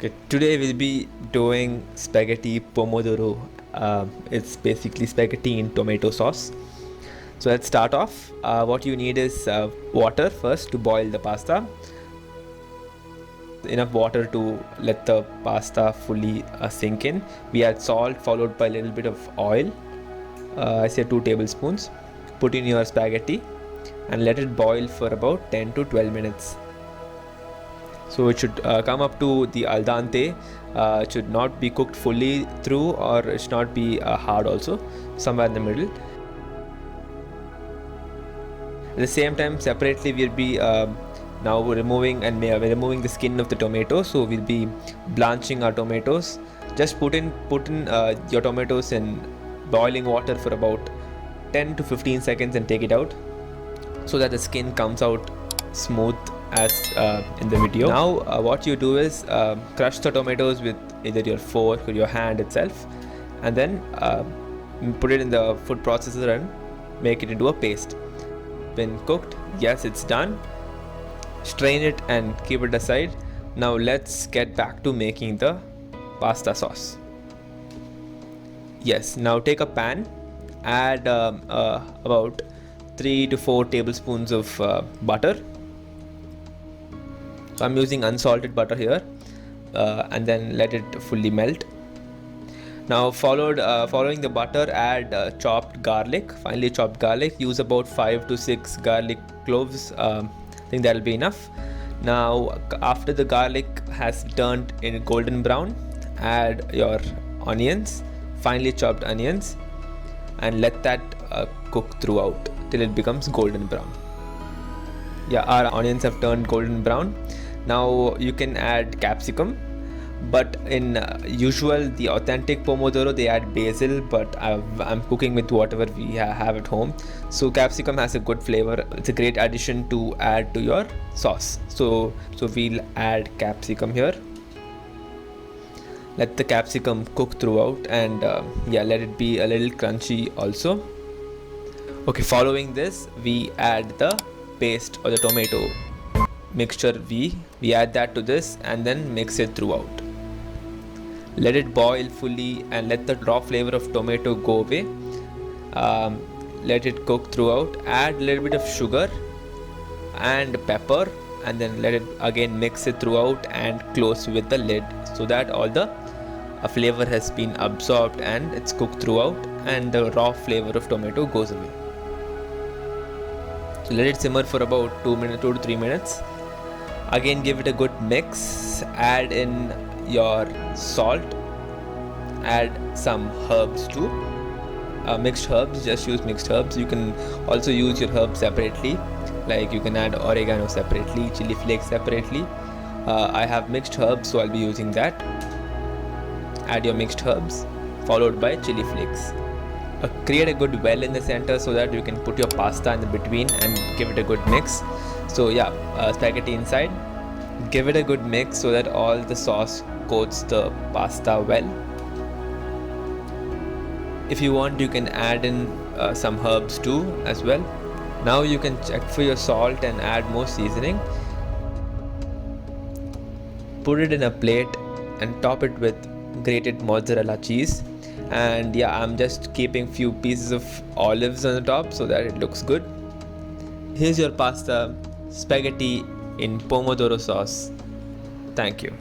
Okay, today we'll be doing spaghetti pomodoro. It's basically spaghetti in tomato sauce. So let's start off. What you need is water first to boil the pasta. Enough water to let the pasta fully sink in. We add salt followed by a little bit of oil. I say 2 tablespoons. Put in your spaghetti and let it boil for about 10 to 12 minutes. So it should come up to the al dente. It should not be cooked fully through, or it should not be hard also, somewhere in the middle. At the same time, separately we'll be now removing the skin of the tomato. So we'll be blanching our tomatoes. Just put in your tomatoes in boiling water for about 10 to 15 seconds and take it out, so that the skin comes out smooth as in the video. Now what you do is crush the tomatoes with either your fork or your hand itself, and then put it in the food processor and make it into a paste. When cooked, yes, it's done. Strain it and keep it aside. Now let's get back to making the pasta sauce. Yes, now take a pan, add about 3 to 4 tablespoons of butter. So I'm using unsalted butter here, and then let it fully melt. Now following the butter, add chopped garlic, finely chopped garlic. Use about 5 to 6 garlic cloves. I think that'll be enough. Now after the garlic has turned in golden brown, add your onions, finely chopped onions, and let that cook throughout till it becomes golden brown. Yeah, our onions have turned golden brown. Now you can add capsicum, but in the authentic pomodoro, they add basil, but I'm cooking with whatever we have at home. So capsicum has a good flavor. It's a great addition to add to your sauce. So we'll add capsicum here. Let the capsicum cook throughout, and let it be a little crunchy also. Okay, following this, we add the paste or the tomato mixture. We add that to this and then mix it throughout. Let it boil fully and let the raw flavor of tomato go away. Let it cook throughout. Add a little bit of sugar and pepper, and then let it again mix it throughout and close with the lid, so that all the flavor has been absorbed and it's cooked throughout, and the raw flavor of tomato goes away. So let it simmer for about 2 to 3 minutes. Again, give it a good mix. Add in your salt. Add some herbs too. Mixed herbs. Just use mixed herbs. You can also use your herbs separately. Like you can add oregano separately, chili flakes separately. I have mixed herbs, so I'll be using that. Add your mixed herbs followed by chili flakes. Create a good well in the center so that you can put your pasta in the between and give it a good mix. So spaghetti inside. Give it a good mix so that all the sauce coats the pasta well. If you want, you can add in some herbs too as well. Now you can check for your salt and add more seasoning. Put it in a plate and top it with grated mozzarella cheese. And I'm just keeping few pieces of olives on the top so that it looks good. Here's your pasta, spaghetti in pomodoro sauce. Thank you.